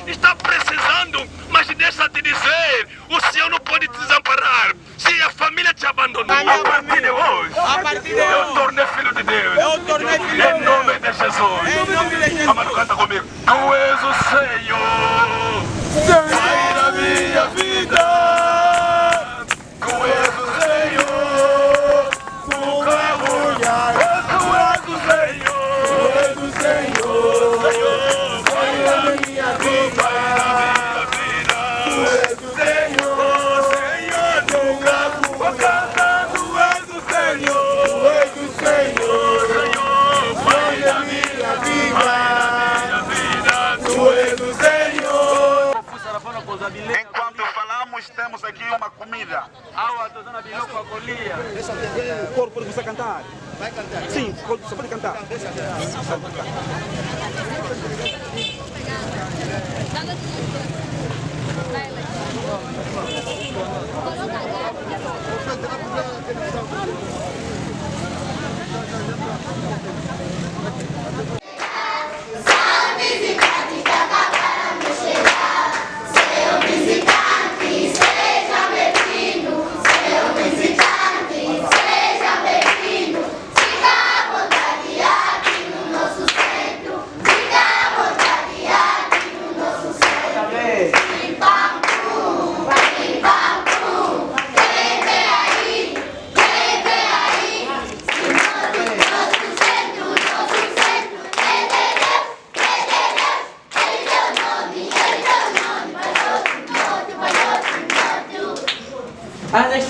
está precisando, mas deixa-te dizer, o Senhor não pode te desamparar. Se a família te abandonou, a partir de hoje, eu tornei filho de Deus. Em nome de Jesus. Amado, canta comigo. Tu és o Senhor, Pai da minha vida. Tu és o Senhor, nunca vou olhar. Tu és o Senhor, Senhor, Pai da minha vida. Tu és o Senhor, Senhor, nunca vou cantar. Tu és o Senhor, Senhor, Pai da minha vida. Tu és o Senhor. Enquanto falamos, temos aqui uma comida. O coro pode começar a cantar. Vai cantar? Sim, você pode cantar.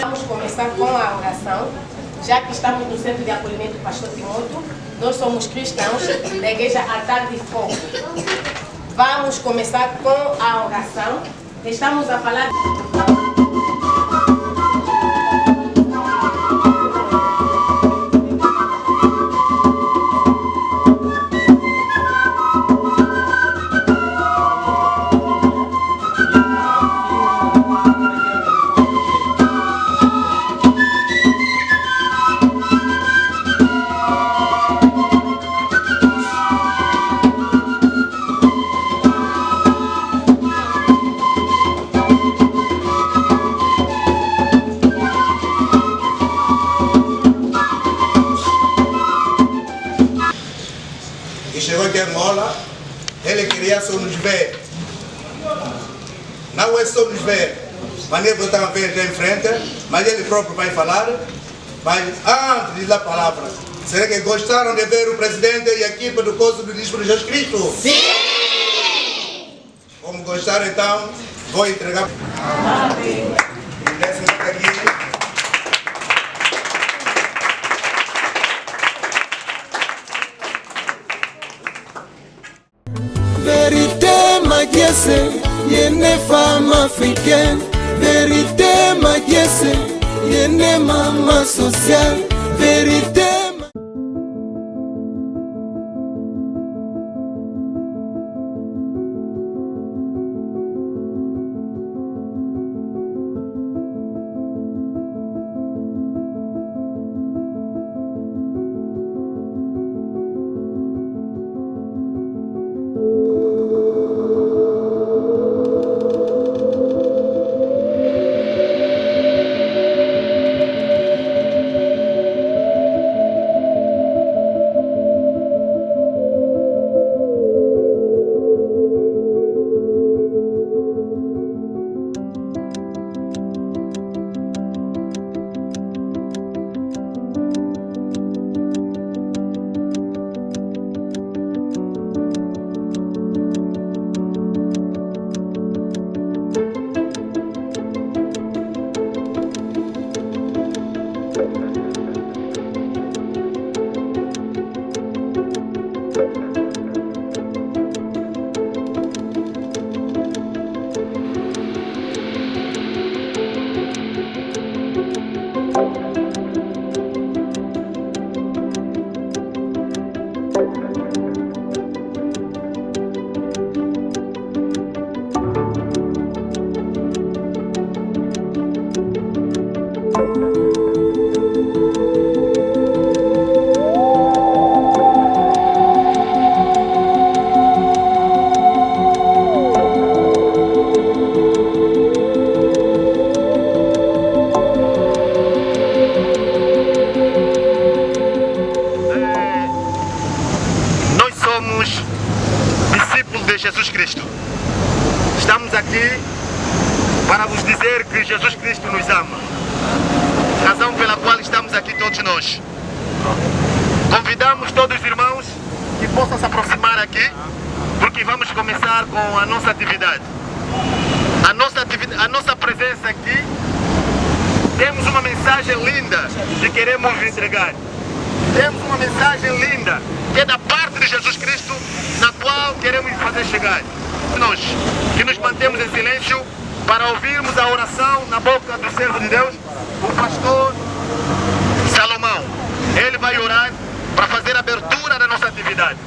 Vamos começar com a oração, já que estamos no Centro de Acolhimento Pastor Timóteo. Nós somos cristãos da Igreja Altar de Fogo. Vamos começar com a oração. Estamos a falar... E chegou aqui em Angola, ele queria só nos ver. Não é só nos ver. Maneiro botar uma vez em frente, mas ele próprio vai falar. Mas antes de dar a palavra, será que gostaram de ver o presidente e a equipe do curso do Disco de Jesus Cristo? Sim! Como gostaram, então, vou entregar. Amém. Vérité magiesse, yene femme africaine. Vérité magiesse, yene maman sociale. Vérité. Estamos aqui para vos dizer que Jesus Cristo nos ama. Razão pela qual estamos aqui todos nós. Convidamos todos os irmãos que possam se aproximar aqui, porque vamos começar com a nossa atividade. A nossa presença aqui, temos uma mensagem linda que queremos vos entregar. Temos uma mensagem linda que é da parte de Jesus Cristo, na qual queremos fazer chegar. Nós que nos mantemos em silêncio para ouvirmos a oração na boca do servo de Deus, o pastor Salomão. Ele vai orar para fazer a abertura da nossa atividade.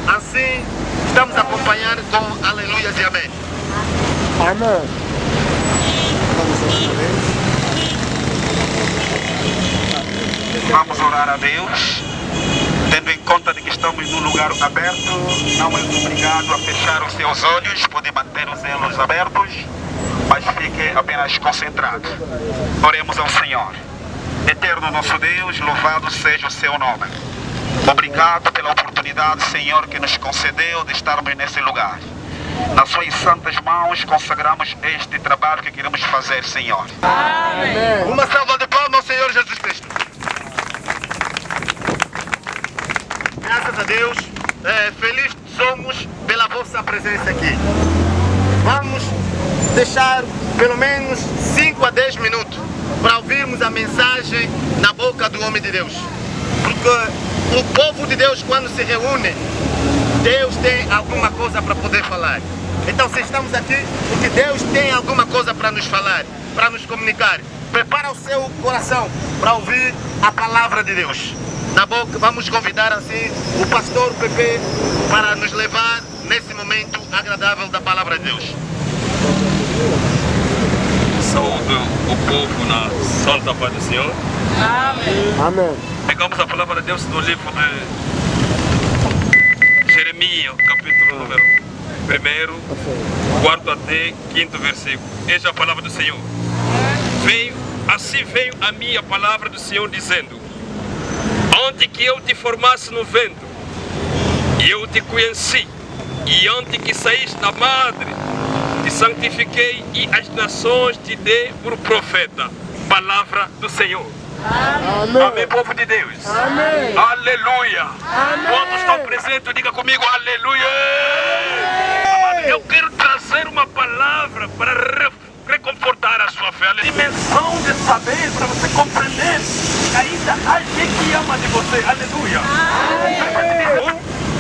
Assim, estamos acompanhando com aleluias e amém. Amém. Vamos orar a Deus, tendo em conta de que estamos num lugar aberto. Não é obrigado a fechar os seus olhos, pode manter os olhos abertos, mas fique apenas concentrado. Oremos ao Senhor. Eterno nosso Deus, louvado seja o seu nome. Obrigado pela oportunidade, Senhor, que nos concedeu de estarmos nesse lugar. Nas suas santas mãos consagramos este trabalho que queremos fazer, Senhor. Amém. Uma salva de palmas ao Senhor Jesus Cristo. Graças a Deus, felizes somos pela vossa presença aqui. Vamos deixar pelo menos 5 a 10 minutos para ouvirmos a mensagem na boca do homem de Deus. Porque o povo de Deus, quando se reúne, Deus tem alguma coisa para poder falar. Então, se estamos aqui, porque Deus tem alguma coisa para nos falar, para nos comunicar. Prepara o seu coração para ouvir a palavra de Deus. Na boca, vamos convidar assim o pastor Pepe para nos levar nesse momento agradável da palavra de Deus. Saúde o povo na santa paz do Senhor. Amém. Amém. Pegamos a palavra de Deus no livro de Jeremias, capítulo número 1, 4 até 5º versículo. Eis a palavra do Senhor. Assim veio a minha palavra do Senhor dizendo: antes que eu te formasse no ventre, eu te conheci, e antes que saísse da madre, te santifiquei, e as nações te dei por profeta. Palavra do Senhor. Amém. Amém, povo de Deus. Amém. Aleluia. Amém. Quantos estão presentes, diga comigo, aleluia. Amado, eu quero trazer uma palavra para reconfortar a sua fé. A dimensão de saber, para você compreender que ainda há gente que ama de você. Aleluia.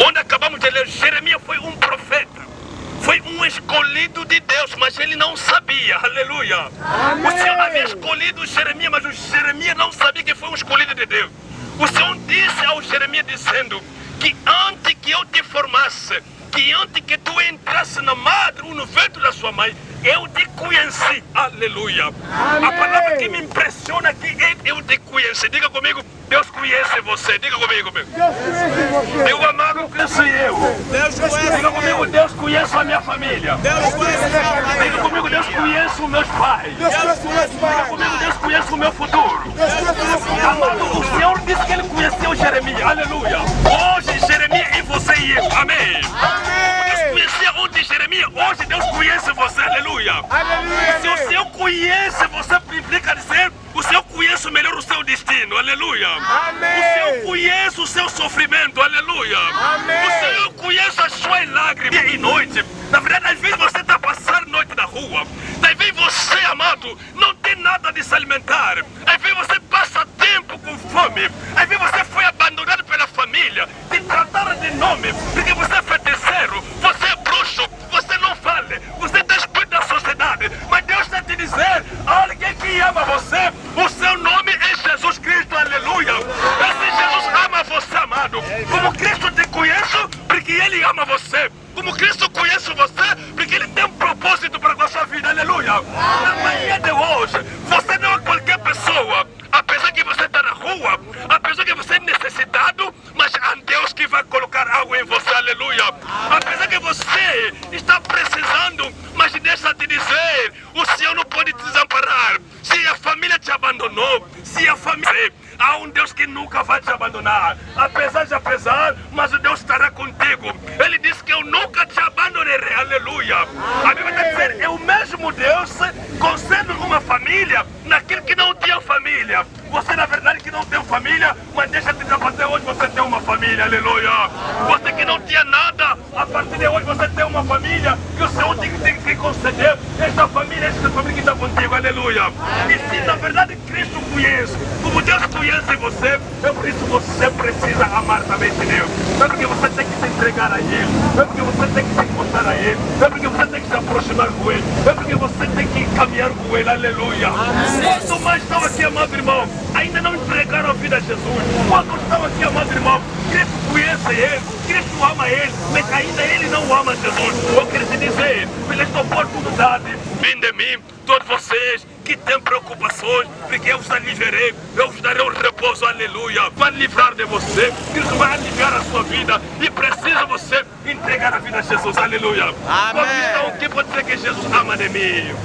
Onde acabamos de ler, Jeremias foi um profeta. Foi um escolhido de Deus, mas ele não sabia. Aleluia. Amém. O Senhor havia escolhido Jeremias, mas o Jeremias não sabia que foi um escolhido de Deus. O Senhor disse ao Jeremias dizendo que antes que eu te formasse, que antes que tu entrasse na madre ou no ventre da sua mãe, eu te conheci. Aleluia. Amém. A palavra que me impressiona aqui é eu te conheci. Diga comigo, Deus conhece você. Diga comigo, meu. Deus conhece você. Meu amado, conheço eu. Diga comigo, Deus conhece a minha família. Diga comigo, Deus conhece os meus pais. Diga comigo, Deus conhece o meu futuro. Amado, o Senhor disse que ele conheceu Jeremias. Aleluia. Hoje, Jeremias e você e eu. Amém. Deus conhecia ontem Jeremias. Hoje, Deus conhece você. Aleluia. Se o Senhor conhece você, implica dizer, o Senhor conhece melhor o seu destino. Aleluia. Amém. O Senhor conhece o seu sofrimento. Aleluia. Amém. O Senhor conhece as suas lágrimas dia e noite. Na verdade, às vezes você está passando noite na rua. Às vezes você, amado, não tem nada de se alimentar. Às vezes você passa tempo com fome. Às vezes você foi abandonado pela família. Te trataram de nome porque você é feiticeiro, você é bruxo, você não vale, você está excluído da sociedade. Mas Deus está te dizendo, alguém que ama você, o seu nome é Jesus Cristo. Aleluia. Esse Jesus ama você, amado. Como Cristo te conhece, porque Ele ama você. Como Cristo conhece você, porque Ele tem um propósito para a sua vida. Aleluia. Na manhã de hoje, você não é qualquer pessoa. Apesar que você está na rua, apesar que você é necessitado, mas há Deus que vai colocar algo em você. Aleluia. Apesar que você está precisando, mas deixa te dizer, o Senhor não pode te desamparar. Se a família te abandonou, se a família... Há um Deus que nunca vai te abandonar. Apesar de apesar, mas o Deus estará contigo. Ele disse que eu nunca te abandonarei. Aleluia. aleluia. A Bíblia está dizendo, é o mesmo Deus concede uma família naquele que não tinha família. Você na verdade que não tem família, mas deixa de até hoje você tem uma família, aleluia. Você que não tinha nada, a partir de hoje você tem uma família que o Senhor tem que conceder. Esta família que está contigo, aleluia. E se na verdade Cristo conhece, como Deus conhece você, é por isso que você precisa amar também esse Deus. É porque você tem que se entregar a Ele, é porque você tem que se encostar a Ele, é porque você tem que se aproximar com Ele, é porque você tem que caminhar com Ele, aleluia. Quanto mais estão aqui, amado irmão, ainda não entregaram a vida a Jesus. Quanto estão aqui, amado irmão, Cristo conhece Ele, Cristo ama Ele, mas ainda Ele não ama Jesus. Eu quero te dizer, pela esta oportunidade, vem de mim, todos vocês que têm preocupações, porque eu vos aliviarei, eu vos darei um repouso, aleluia. Vai livrar de você, Cristo vai aliviar a sua vida e precisa você entregar a vida a Jesus, aleluia. Quando estão aqui, pode dizer que Jesus ama de mim.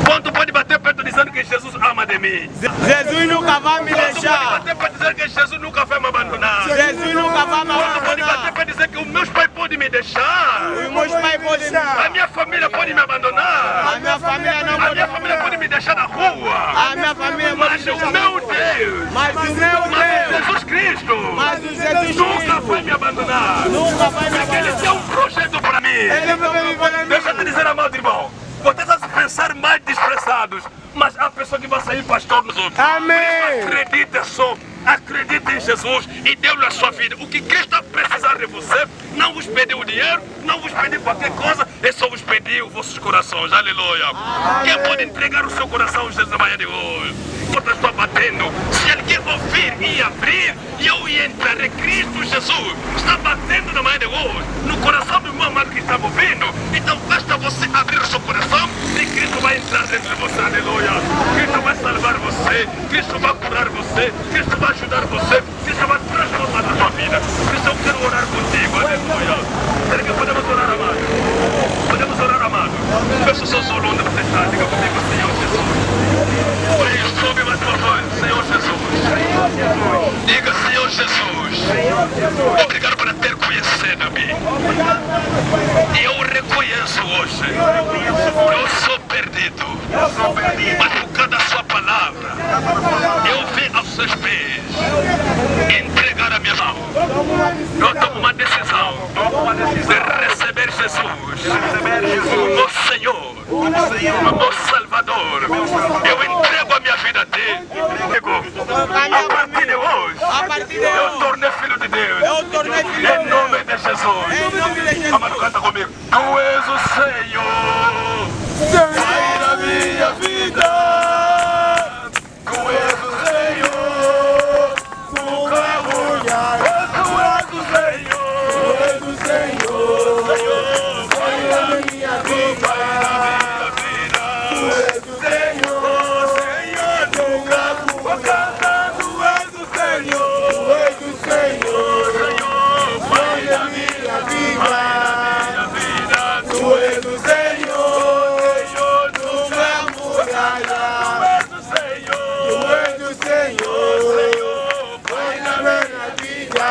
Quanto pode bater perto dizendo que Jesus ama de mim? Jesus nunca vai me deixar. Quanto pode bater perto dizer que Jesus nunca vai me abandonar? Jesus nunca vai me abandonar. Quanto pode bater perto dizer que os meus pais podem me deixar? Os meus pais podem me deixar. A minha família pode me abandonar. A minha família não pode. A minha família pode me deixar na rua. A minha família mas o meu Deus. Mas o meu Deus. Jesus Cristo. Mas o Jesus Cristo. Nunca vai me abandonar. Nunca vai me abandonar. Ele tem um projeto para mim. Ele vai para mim. Deixa eu te dizer, amado irmão. Vocês vão pensar mais desprezzados, mas há pessoa que vai sair pastor nos outros. Amém. Acredite só, acredite em Jesus e dê-lhe a sua vida. O que Cristo precisar de você, não vos pediu dinheiro, não vos pediu qualquer coisa, é só vos pedir os vossos corações, aleluia. Quem pode entregar o seu coração a Jesus na manhã de hoje? Porta está batendo, se alguém ouvir e abrir, eu ia entrar em Cristo Jesus. Está batendo na manhã de hoje, no coração do meu amado que está ouvindo. Então basta você abrir o seu coração e Cristo vai entrar dentro de você, aleluia. Cristo vai salvar você, Cristo vai curar você, Cristo vai ajudar você, Cristo vai transformar a sua vida. Cristo, eu quero orar contigo, aleluia. Será que podemos orar, amado? Podemos orar, amado? Feche os seus olhos onde você está, diga comigo, Senhor Jesus. Por isso, sobe mais uma voz, Senhor Jesus. Diga, Senhor Jesus. Obrigado por ter conhecido-me. E eu reconheço hoje que eu sou perdido. Mas por causa da sua palavra, eu vim aos seus pés entregar a minha mão. Eu tomo uma decisão de receber Jesus como meu Senhor, como meu Salvador. Eu entrego a minha vida a ti. A partir de hoje, eu tornei filho de Deus. Em nome de Jesus. Amado, canta comigo. Tu és o Senhor, Pai da minha vida. Tu és o Senhor, nunca mudarás. Tu és o Senhor, tu és o Senhor, Pai da minha vida. Tu és o Senhor, Senhor, nunca mudarás. Tu és o Senhor, tu és o Senhor, Pai da minha vida. Tu és o Senhor, Senhor, nunca mudarás. Tu és o Senhor, tu és o Senhor, Pai da minha vida.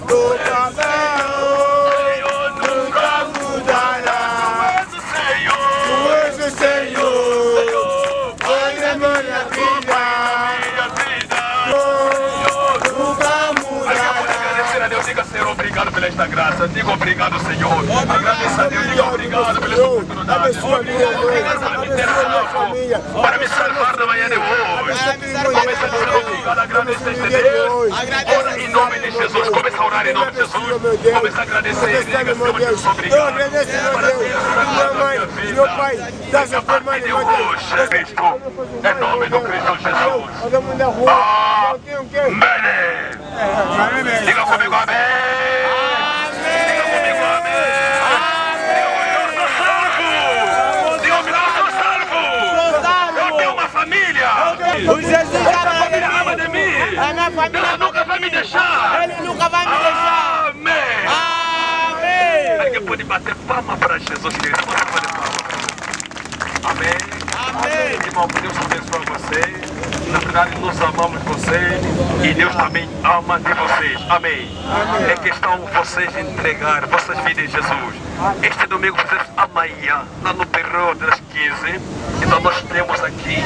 Tu és o Senhor, nunca mudarás. Tu és o Senhor, Pai da minha vida. Nunca mudarás. Agradecer a Deus, diga, Senhor, obrigado pela esta graça. Diga obrigado, Senhor. Agradeça a Deus, diga obrigado pela esta oportunidade. Obrigado pela me ter salvo, para me salvar da manhã de hoje. Começa a dizer obrigado, agradecer a Deus. Ora em nome de Jesus. Começa a orar em nome de Jesus. Começa a agradecer. Diga, Senhor, Jesus, obrigado. Para ter Mãe, meu Pai, dá essa forma de hoje, Cristo, em nome do Cristo Jesus. Amém. Diga comigo, amém. Diga comigo, amém. Eu sou salvo. Diga comigo, eu sou salvo. Eu tenho uma família. O Jesus Essa família ama de mim. A minha família Deus nunca vai me deixar. Ele nunca vai me deixar. Amém. Amém. Alguém pode bater palma para Jesus, querido? Você pode palma. Amém. Amém. Irmão, Deus abençoe vocês. Na verdade, nós amamos vocês e Deus também ama de vocês. Amém. É questão vocês entregar vossas vidas em Jesus. Este domingo, vocês amanhã, lá no Perro das 15, então nós temos aqui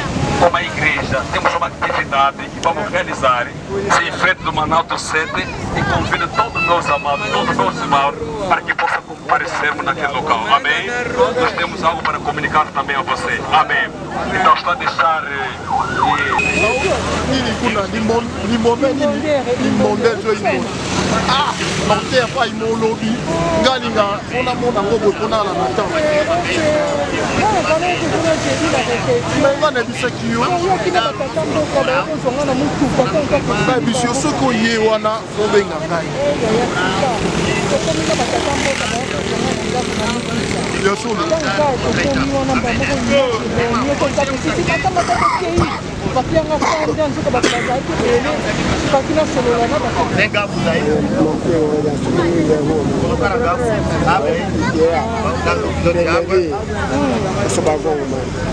uma igreja, temos uma atividade que vamos realizar em frente do Manauto 7 e convido todos os meus amados, todos os meus irmãos, para que possam comparecermos naquele local. Amém. Nós temos algo para comunicar também a vocês. Amém. Então está a deixar Tem gafos aí? Colocaram gafos? Abre aí. Vamos dar um visor de água. Essa bagunça, mano.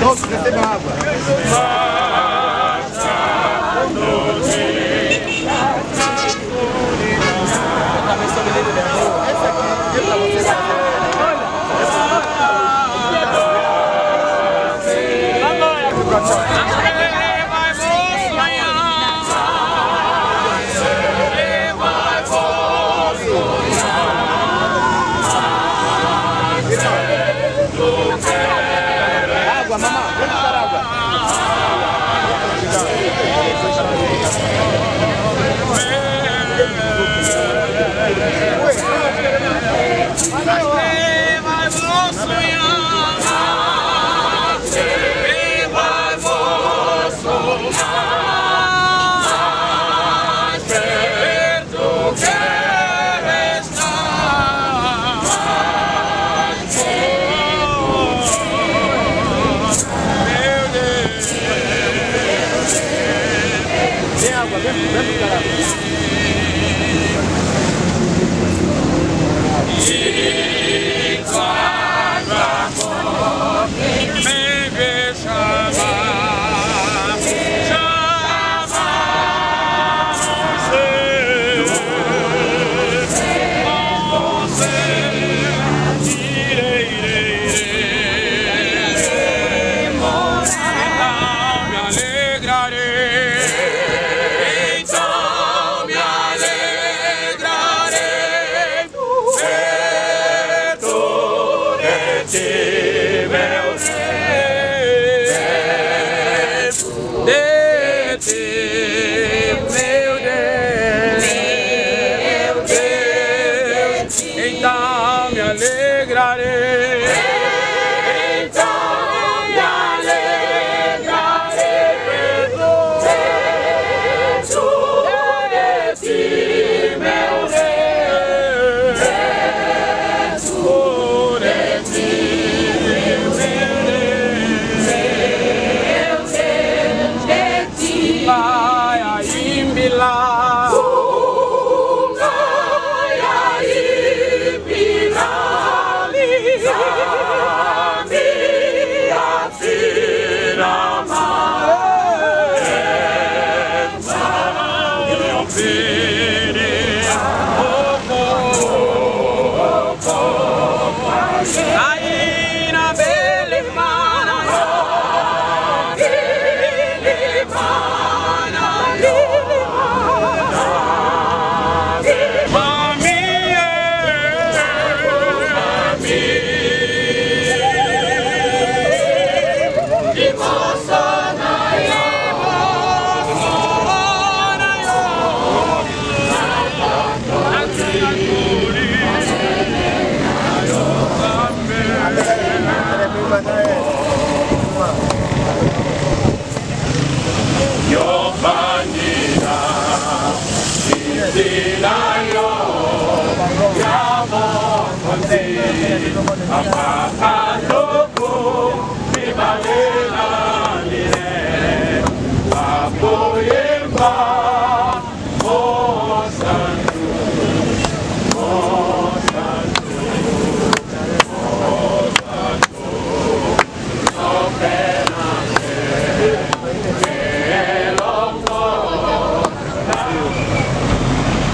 Todos recebam água. Água, mamãe, vem buscar água. Então me alegrarei. Oh,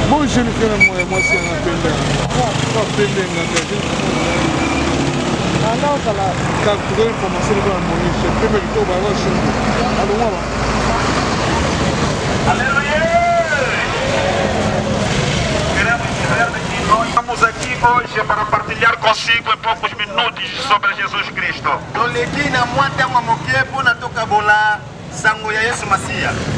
Bonjour, moi c'est un peu Estamos aqui hoje para partilhar consigo em poucos minutos sobre Jesus Cristo.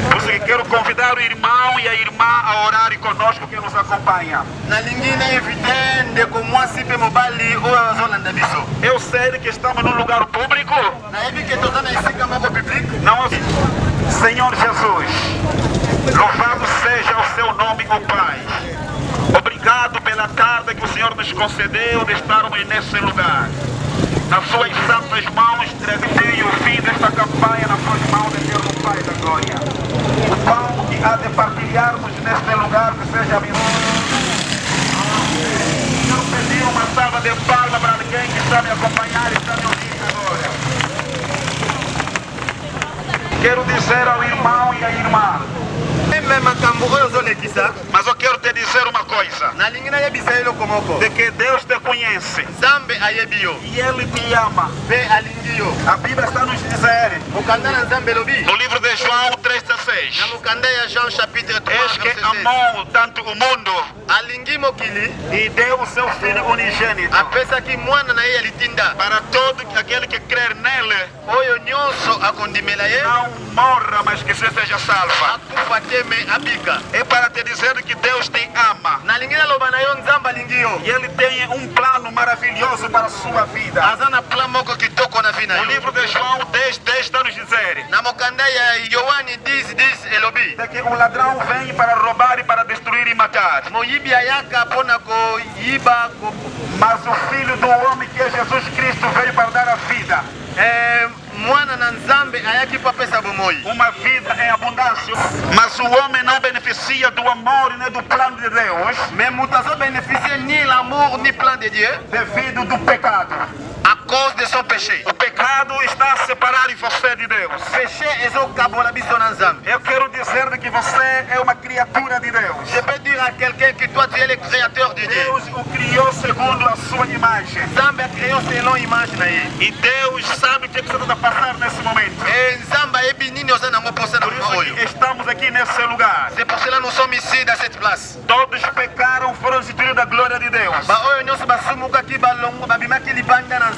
Por isso que quero convidar o irmão e a irmã a orarem conosco que nos acompanha. Eu sei que estamos num lugar público. Não, Senhor Jesus, louvado seja o seu nome, ó Pai. Obrigado pela tarde que o Senhor nos concedeu de estarmos nesse lugar. Nas suas santas mãos, entreguei o fim desta campanha nas suas mãos, eterno Pai da glória. O pão que há de partilharmos neste lugar, que seja abençoado. Eu pedi uma salva de palmas para alguém que está me acompanhando e está me ouvindo agora. Quero dizer ao irmão e à irmã, mas eu quero te dizer uma coisa, de que Deus te conhece e Ele te ama. A Bíblia está nos dizer, no livro de João 3,16, eis que amou tanto o mundo e deu o seu Filho unigênito para todo aquele que crer nele não morra, mas que seja salva. É para te dizer que Deus te ama. E Ele tem um plano maravilhoso para a sua vida. O livro de João 10,10 está nos dizer de que o ladrão vem para roubar e para destruir e matar. Mas o Filho do Homem, que é Jesus Cristo, veio para dar a vida. Uma vida em abundância. Mas o homem não beneficia do amor nem do plano de Deus devido do pecado. O pecado está a separar você de Deus. Eu quero dizer que você é uma criatura de Deus. Deus o criou segundo a sua imagem. E Deus sabe o que você está passando nesse momento. Por isso estamos aqui nesse lugar. Todos pecaram, foram destituídos da glória de Deus.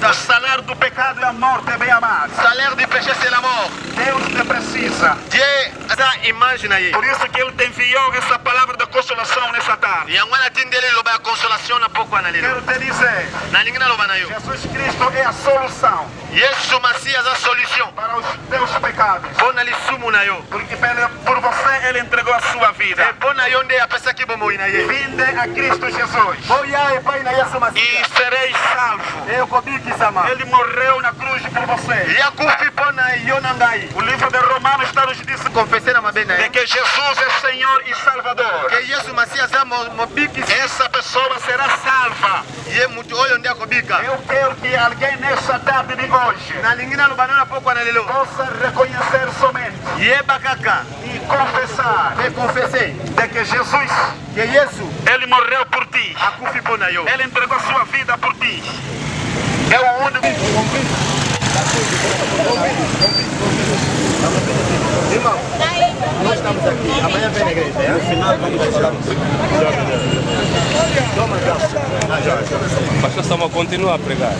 O salário do pecado é a morte, bem amado. Deus te precisa. Por isso que Ele te enviou essa palavra da consolação nessa tarde. Quero te dizer, Jesus Cristo é a solução para os teus pecados. Porque por você Ele entregou a sua vida. Vinde a Cristo Jesus e sereis salvos. Ele morreu na cruz por você. O livro de Romanos está nos dizendo de que Jesus é Senhor e Salvador. Essa pessoa será salva. Eu quero que alguém nessa tarde de hoje possa reconhecer somente e confessar de que Jesus, Ele morreu por ti. Ele entregou sua vida por ti. É o único. Irmão, nós estamos aqui. Amanhã vem na igreja. No final vamos deixar. Toma, já. Pastor Samuel, continua a pregar.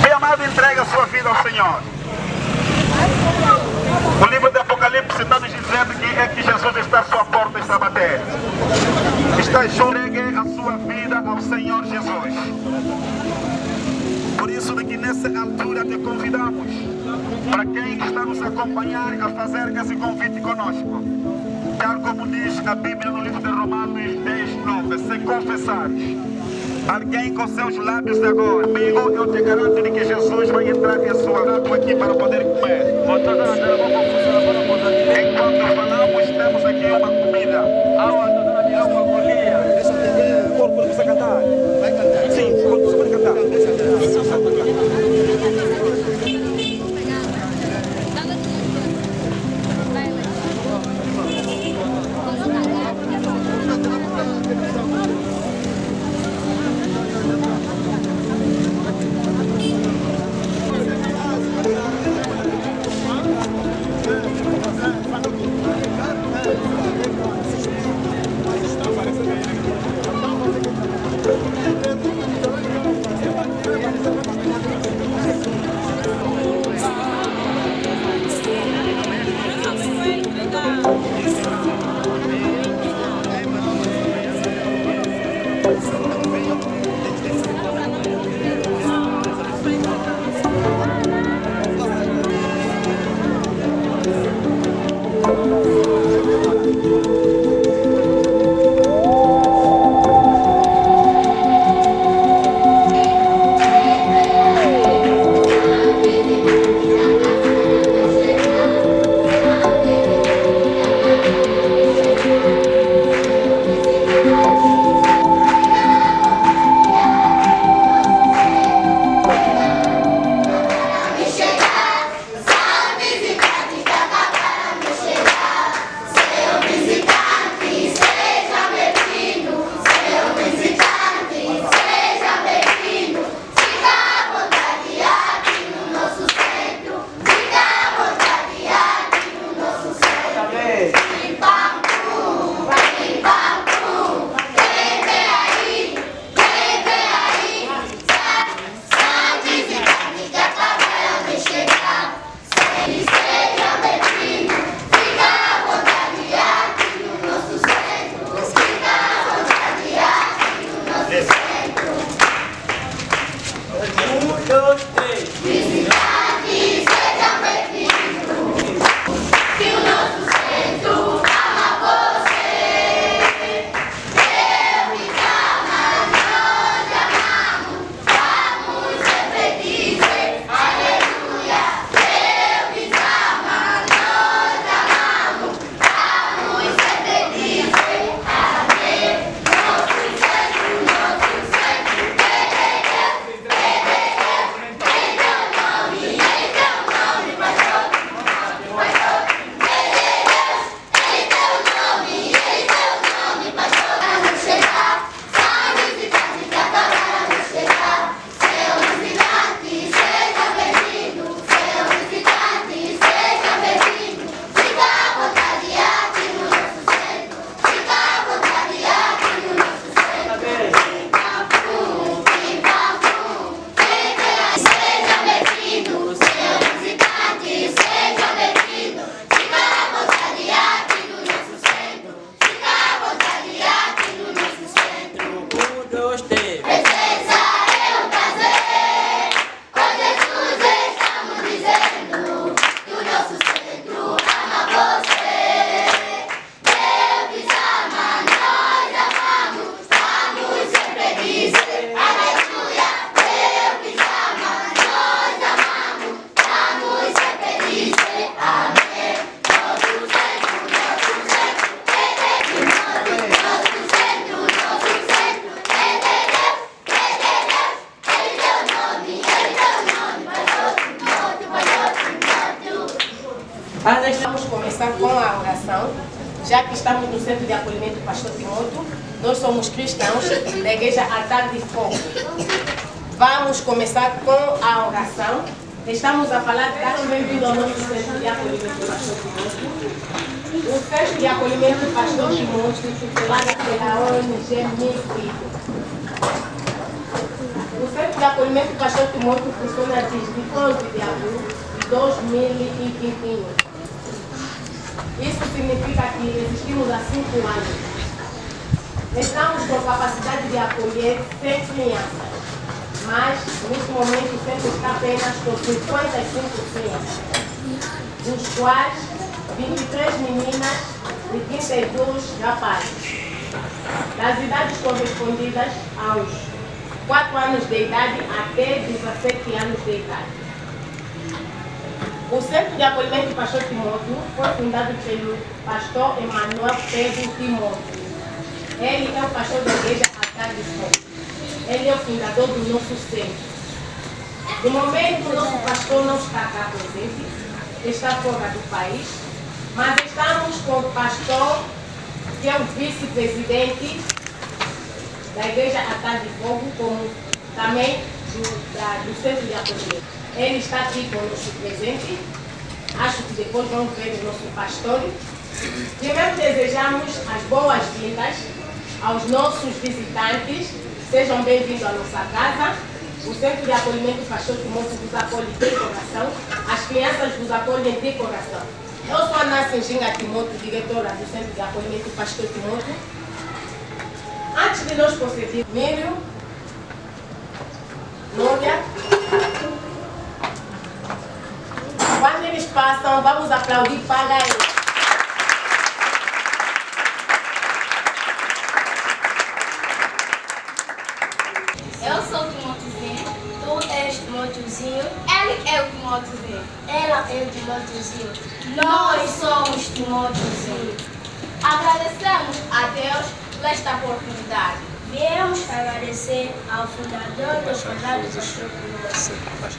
Meu amado, entrega a sua vida ao Senhor. O livro de Apocalipse está nos dizendo que Jesus está à sua porta e está a bater. Está junto, entregue a sua vida ao Senhor Jesus. Por isso de que nessa altura te convidamos, para quem está nos acompanhar, a fazer esse convite conosco. Tal como diz a Bíblia no livro de Romanos 10:9, se confessares Alguém com seus lábios agora. Amigo, eu te garanto de que Jesus vai entrar em sua água aqui para poder comer. Enquanto falamos, temos aqui uma comida. O corpo precisa cantar. Vai cantar? Sim, o corpo pode cantar. Vamos começar com a oração, já que estamos no Centro de Acolhimento Pastor Timóteo. Nós somos cristãos da Igreja Altar de Fogo. Vamos começar com a oração. Estamos a falar de dar bem-vindo ao nosso Centro de Acolhimento Pastor Timóteo. O Centro de Acolhimento Pastor Timóteo, tutelado pela ONG MIFI. O Centro de Acolhimento Pastor Timóteo funciona desde 11 de abril de 2021. Isso significa que existimos há 5 anos. Estamos com capacidade de acolher 100 crianças, mas neste momento o centro está apenas com 55 crianças, dos quais 23 meninas e 32 rapazes, das idades correspondidas aos 4 anos de idade até 17 anos de idade. O Centro de Acolhimento Pastor Timóteo foi fundado pelo pastor Emanuel Pedro Timóteo. Ele é o pastor da igreja Altar de Fogo. Ele é o fundador do nosso centro. No momento, o nosso pastor não está cá presente, está fora do país, mas estamos com o pastor, que é o vice-presidente da igreja Altar de Fogo, como também do Centro de Acolhimento. Ele está aqui conosco presente. Acho que depois vamos ver o nosso pastor. Primeiro desejamos as boas-vindas aos nossos visitantes. Sejam bem-vindos à nossa casa. O Centro de Acolhimento Pastor Timóteo vos acolhe de coração. As crianças vos acolhem de coração. Eu sou a Ana Sinjinga Timóteo, diretora do Centro de Acolhimento Pastor Timóteo. Antes de nós proceder, Mírio, Núria, quando eles passam, vamos aplaudir para eles. Eu sou o Timóteozinho, tu és o Timóteozinho, ele é o Timóteozinho, ela é o Timóteozinho, nós somos Timóteozinho. Agradecemos a Deus por esta oportunidade. Viemos agradecer ao fundador dos Condados dos Tropinos.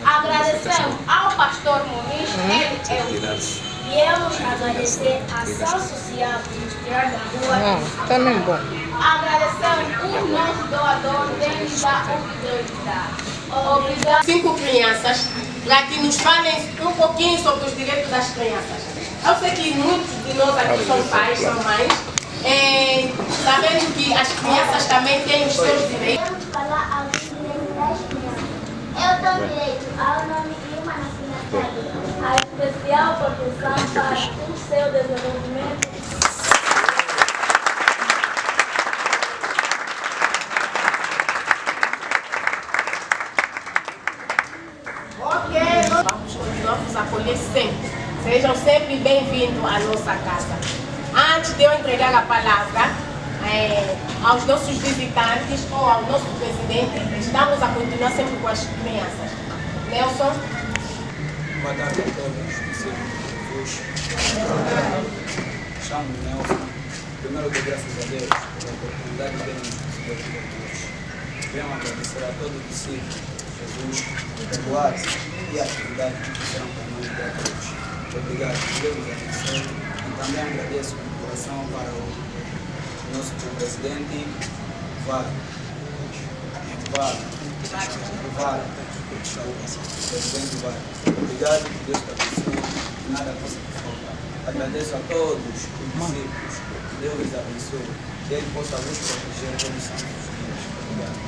Agradecemos ao pastor Muniz, ele é o vice. Viemos agradecer à ação social industrial da rua. Também bom. Agradecemos o nosso doador, Deus da oportunidade. Obrigado. 5 crianças para que nos falem um pouquinho sobre os direitos das crianças. Eu sei que muitos de nós aqui são pais, são mães. Sabendo que as crianças também têm os seus direitos. Vamos falar aos direitos das crianças. Eu tenho direito ao nome e uma nacionalidade, a especial proteção para o seu desenvolvimento. Ok, vamos continuar vos acolher sempre. Sejam sempre bem-vindos à nossa casa. Antes de eu entregar a palavra aos nossos visitantes ou ao nosso presidente, estamos a continuar sempre com as crianças. Nelson. Boa tarde a todos. Chamo-me Nelson. Primeiro, dou graças a Deus pela oportunidade de termos recebido aqui hoje. Venho agradecer a todo o discípulo, Jesus, perdoar e a atividade que fizeram para nós de todos. Obrigado, Deus abençoe. E também agradeço de coração para o nosso presidente, Vara. Presidente Vara. Obrigado, que Deus te abençoe, que nada possa te faltar. Agradeço a todos os discípulos, que Deus os abençoe, que Ele possa vos proteger todos os santos dias. Obrigado.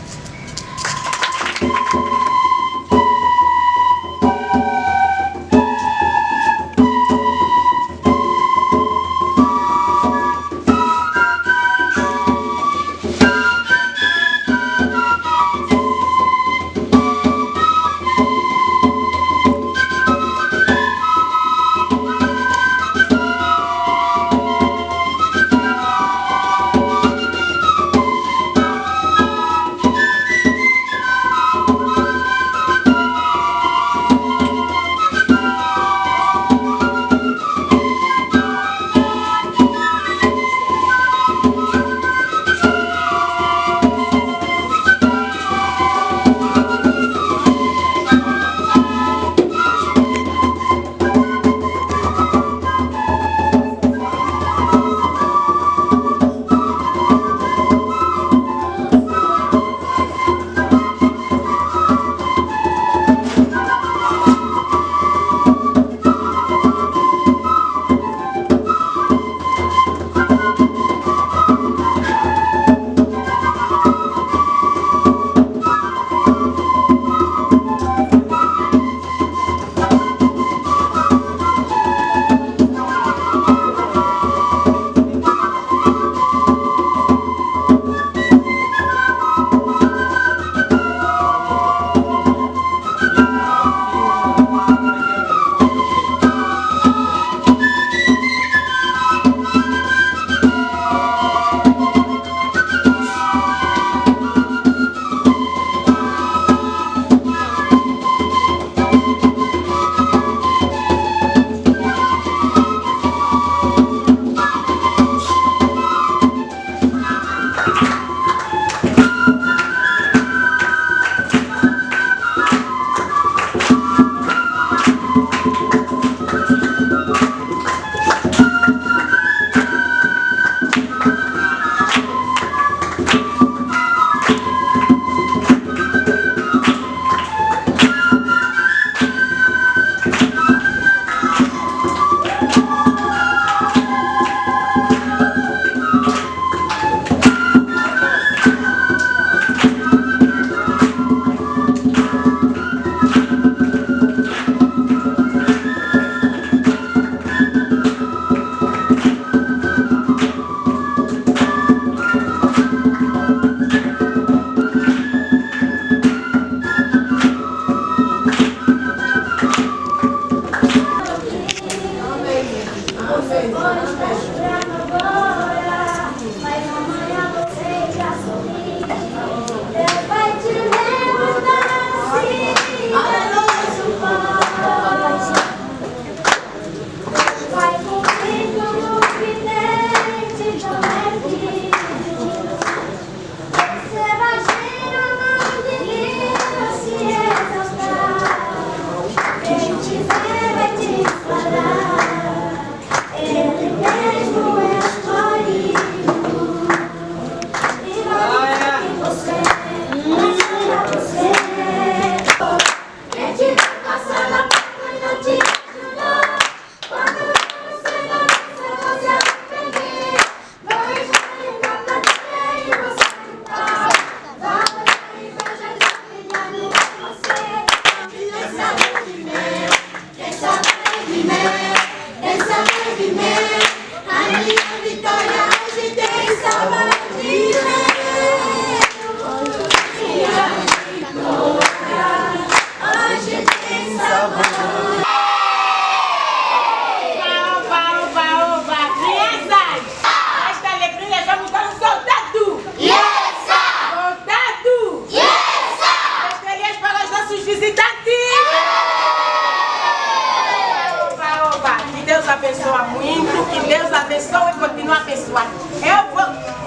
abençoa muito, que Deus abençoe e continue a abençoar.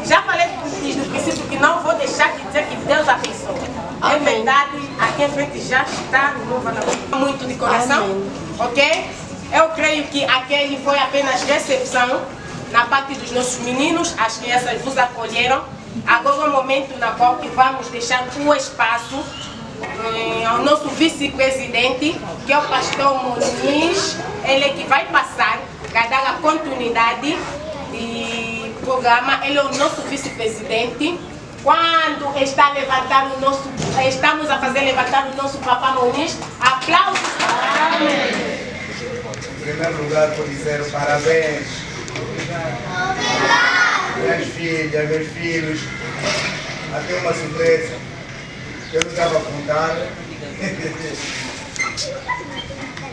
Já falei desde o princípio que não vou deixar de dizer que Deus abençoa. É verdade, aqui em frente já está muito de coração, ok? Eu creio que aquele foi apenas recepção na parte dos nossos meninos, as crianças vos acolheram. Agora é o momento na qual que vamos deixar o espaço ao nosso vice-presidente, que é o pastor Muniz. Ele é que vai passar, vai dar a continuidade do programa. Ele é o nosso vice-presidente. Quando está a levantar o nosso, estamos a fazer levantar o nosso papá Muniz, aplausos. Amém. Em primeiro lugar, vou dizer parabéns. Minhas filhas, meus filhos. Até uma surpresa que eu não estava a contar.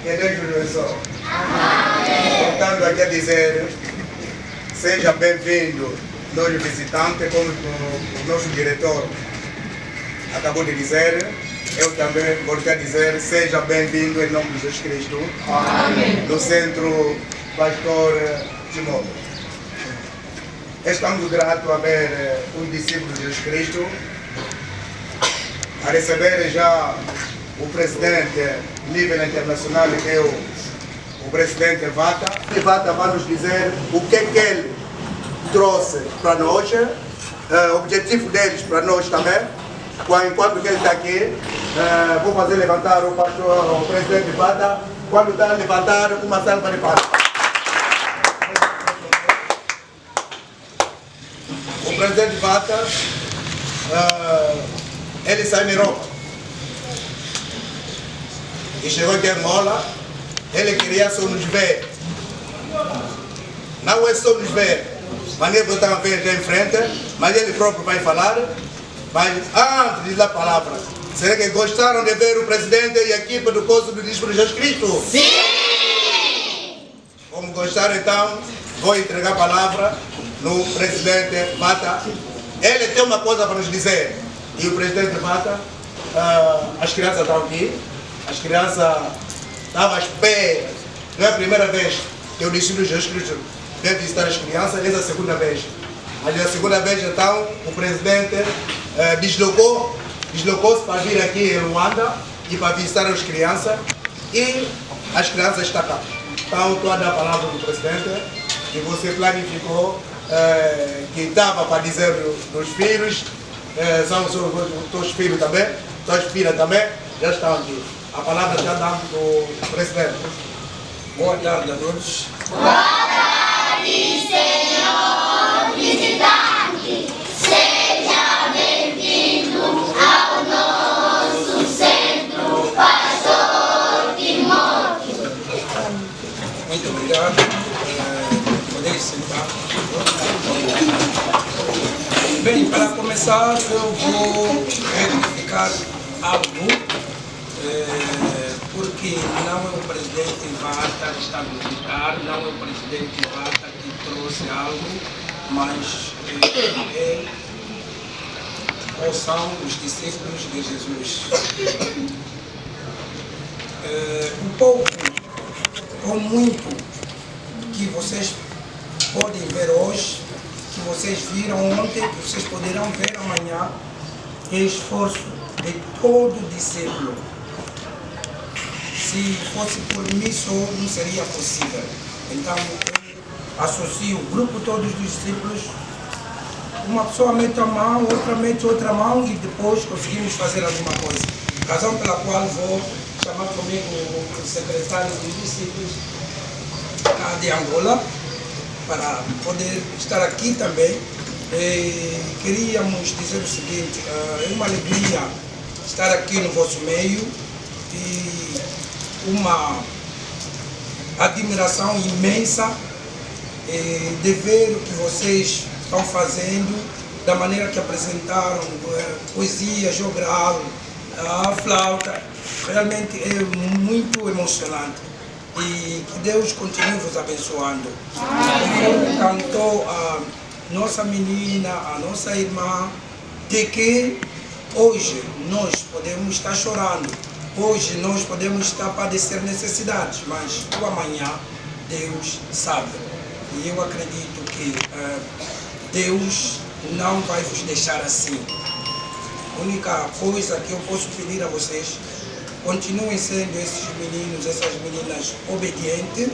Que Deus nos abençoe. Voltando aqui a dizer, seja bem-vindo, nós visitantes, como o nosso diretor acabou de dizer. Eu também voltei a dizer, seja bem-vindo em nome de Jesus Cristo. Amém. No Centro Pastor Timóteo. Estamos gratos a ver os discípulos de Jesus Cristo, a receber já o presidente nível internacional, que é o presidente Vata. E Vata vai nos dizer o que ele trouxe para nós, o objetivo deles para nós também. Enquanto ele está aqui, vou fazer levantar o presidente Vata. Quando está a levantar, uma salva de palmas. O presidente Vata, ele saiu na Europa e chegou aqui em Angola. Ele queria só nos ver. Não é só nos ver, mas ele está a ver em frente, mas ele próprio vai falar. Mas antes de dar a palavra, será que gostaram de ver o presidente e a equipe do curso do Discípulo de Jesus Cristo? Sim! Como gostaram, então, vou entregar a palavra no presidente Vata. Ele tem uma coisa para nos dizer. E o presidente Vata, as crianças estão aqui, as crianças estavam à espera. Não é a primeira vez que o Discípulo de Jesus Cristo vem visitar as crianças, essa é a segunda vez. Mas a segunda vez, então, o presidente deslocou-se para vir aqui em Luanda e para visitar as crianças. E as crianças estão cá. Então, estou a dar a palavra do presidente, que você planificou que estava para dizer dos filhos, são os teus filhos também, tuas filhas também, já estão aqui. A palavra já dá para o presidente. Boa tarde a todos. Boa tarde, senhor visitante. Seja bem-vindo ao nosso centro, Pastor Timóteo. Muito obrigado. Poder sentar. Bem, para começar, eu vou retificar algo. Porque não é o presidente Vata que está a visitar, não é o presidente Vata que trouxe algo, mas ou são os discípulos de Jesus. Um pouco ou muito que vocês podem ver hoje, que vocês viram ontem, que vocês poderão ver amanhã, é esforço de todo discípulo. Se fosse por mim só, não seria possível. Então, eu associo o grupo todos dos discípulos. Uma pessoa mete a mão, outra mete outra mão e depois conseguimos fazer alguma coisa. Razão pela qual vou chamar comigo o secretário dos discípulos de Angola para poder estar aqui também. Queríamos dizer o seguinte, é uma alegria estar aqui no vosso meio e uma admiração imensa de ver o que vocês estão fazendo, da maneira que apresentaram, poesia, jogral, a flauta. Realmente é muito emocionante. E que Deus continue vos abençoando. Conforme cantou a nossa menina, a nossa irmã, de que hoje nós podemos estar chorando, hoje nós podemos estar a padecer necessidades, mas o amanhã Deus sabe. E eu acredito que Deus não vai vos deixar assim. A única coisa que eu posso pedir a vocês, continuem sendo esses meninos, essas meninas obedientes,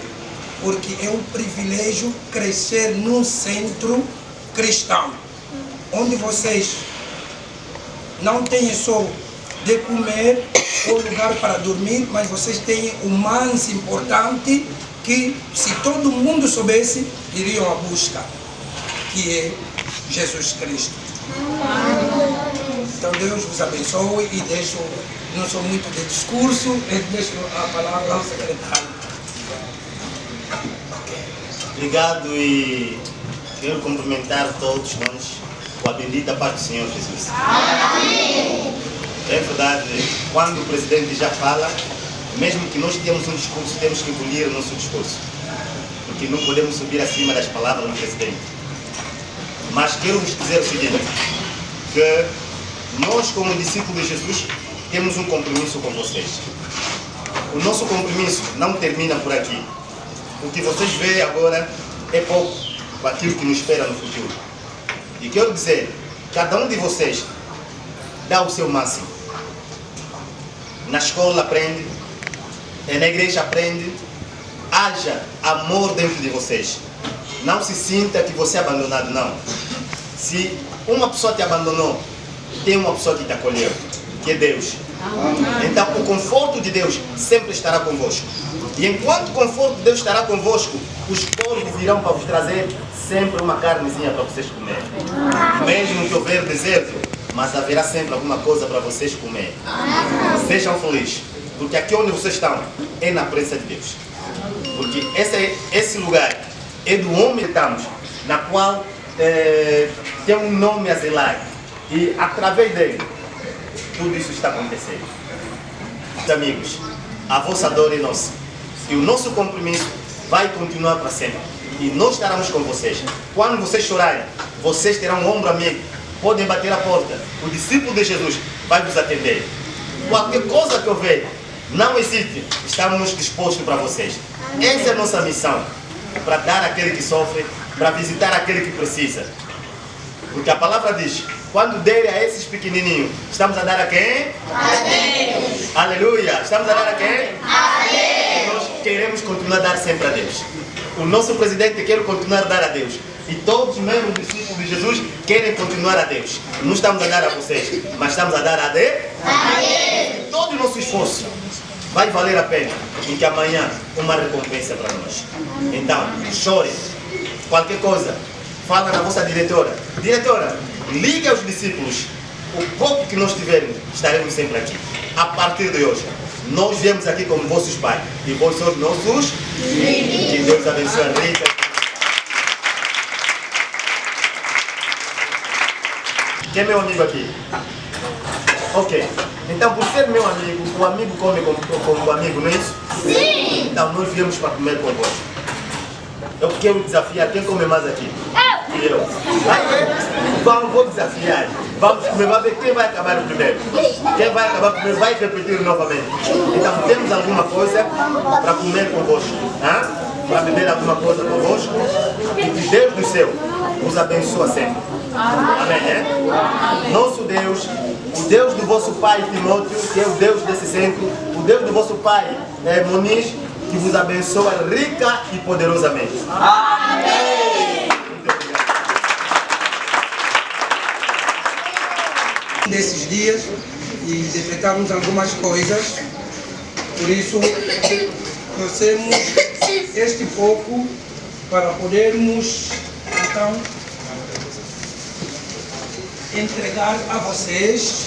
porque é um privilégio crescer num centro cristão, onde vocês não têm só de comer ou lugar para dormir, mas vocês têm o mais importante, que se todo mundo soubesse, iriam à busca, que é Jesus Cristo. Então Deus vos abençoe e deixo, não sou muito de discurso, eu deixo a palavra ao secretário. Obrigado e quero cumprimentar todos nós com a bendita paz do Senhor Jesus. Amém. É verdade, quando o presidente já fala, mesmo que nós temos um discurso, temos que engolir o nosso discurso, porque não podemos subir acima das palavras do presidente. Mas quero vos dizer o seguinte, que nós, como discípulos de Jesus, temos um compromisso com vocês. O nosso compromisso não termina por aqui. O que vocês veem agora é pouco para aquilo que nos espera no futuro. E quero dizer, cada um de vocês dá o seu máximo. Na escola aprende, na igreja aprende, haja amor dentro de vocês. Não se sinta que você é abandonado, não. Se uma pessoa te abandonou, tem uma pessoa que te acolheu, que é Deus. Então o conforto de Deus sempre estará convosco. E enquanto o conforto de Deus estará convosco, os porcos virão para vos trazer sempre uma carnezinha para vocês comerem. Mesmo que houver deserto, mas haverá sempre alguma coisa para vocês comerem. Sejam felizes, porque aqui onde vocês estão é na presença de Deus. Porque esse lugar é do homem que estamos, na qual tem um nome a zelar. E através dele, tudo isso está acontecendo. Amigos, a vossa dor é nossa. E o nosso compromisso vai continuar para sempre. E nós estaremos com vocês. Quando vocês chorarem, vocês terão um ombro amigo. Podem bater a porta. O discípulo de Jesus vai vos atender. Qualquer coisa que houver, não hesite. Estamos dispostos para vocês. Essa é a nossa missão. Para dar àquele que sofre, para visitar aquele que precisa. Porque a palavra diz, quando derem a esses pequenininhos, estamos a dar a quem? A Deus. Aleluia. Estamos a dar a quem? A Deus. Nós queremos continuar a dar sempre a Deus. O nosso presidente quer continuar a dar a Deus. E todos os membros dos discípulos de Jesus querem continuar a Deus. Não estamos a dar a vocês, mas estamos a dar a Deus. E todo o nosso esforço vai valer a pena, porque amanhã é uma recompensa para nós. Então, chore. Qualquer coisa, fala na vossa diretora. Diretora, ligue aos discípulos. O pouco que nós tivermos, estaremos sempre aqui. A partir de hoje, nós viemos aqui como vossos pais. E vós sois nossos filhos. Que Deus abençoe a Rita. Quem é meu amigo aqui? Ok. Então, por ser meu amigo, o amigo come como amigo, não é isso? Sim! Então, nós viemos para comer convosco. Eu quero desafiar quem come mais aqui. Eu. Vou desafiar. Vamos comer, vamos ver quem vai acabar o primeiro. Quem vai acabar primeiro vai repetir novamente. Então, temos alguma coisa para comer convosco. Para beber alguma coisa convosco. E que Deus do céu os abençoe sempre. Amém. Nosso Deus, o Deus do vosso pai Timóteo, que é o Deus desse centro, o Deus do vosso pai Moniz, que vos abençoa rica e poderosamente. Amém. Desses dias e detectamos algumas coisas, por isso trouxemos este pouco para podermos então entregar a vocês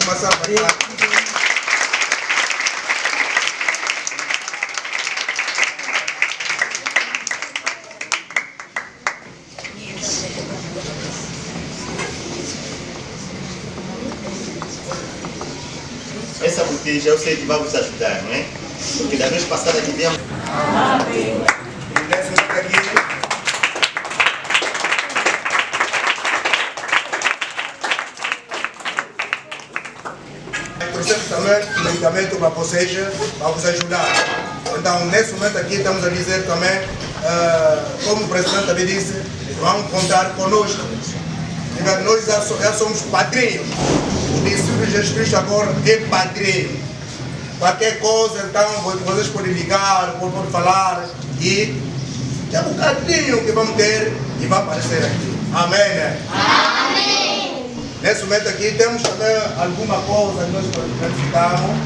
uma salva. Essa botija eu sei que vai vos ajudar, não é? Porque da vez passada que viemos. Amém. Trouxemos também um medicamento para vocês, para vos ajudar. Então, nesse momento aqui, estamos a dizer também, como o presidente também disse, vamos contar conosco. Nós já somos padrinhos. O discípulo de Jesus Cristo agora é padrinho. Qualquer coisa, então, vocês podem ligar, podem falar e é um bocadinho que vamos ter e vai aparecer aqui. Amém, né? Amém! Nesse momento aqui temos também alguma coisa que nós planificamos,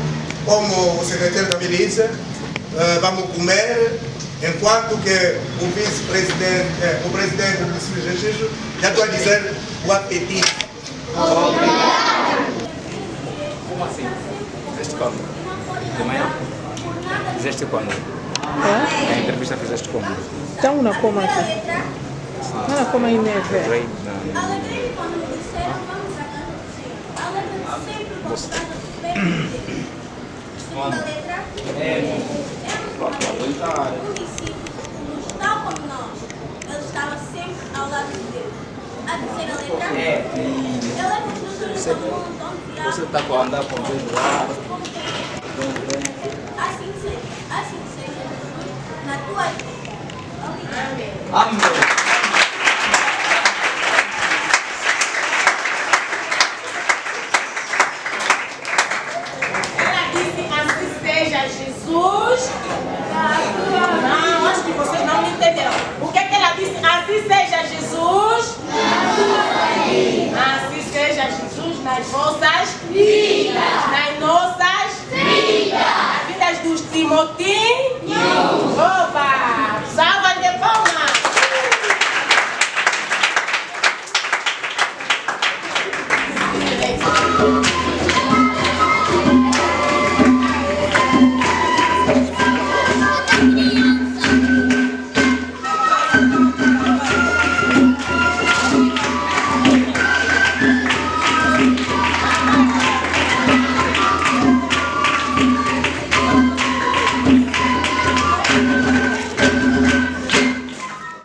como o secretário também disse, vamos comer, enquanto que o vice-presidente, o presidente do discípulo de Jesus já está a dizer o apetite. Como assim? Fizeste quando? De manhã? Fizeste quando? É? A entrevista fizeste como? Então não coma aqui. Não coma aí neve. Tal como nós, ele estava sempre ao lado de Deus. A terceira letra, ele é a construção do mundo onde você está com andar com Deus lá. Assim seja, na tua vida. Amém.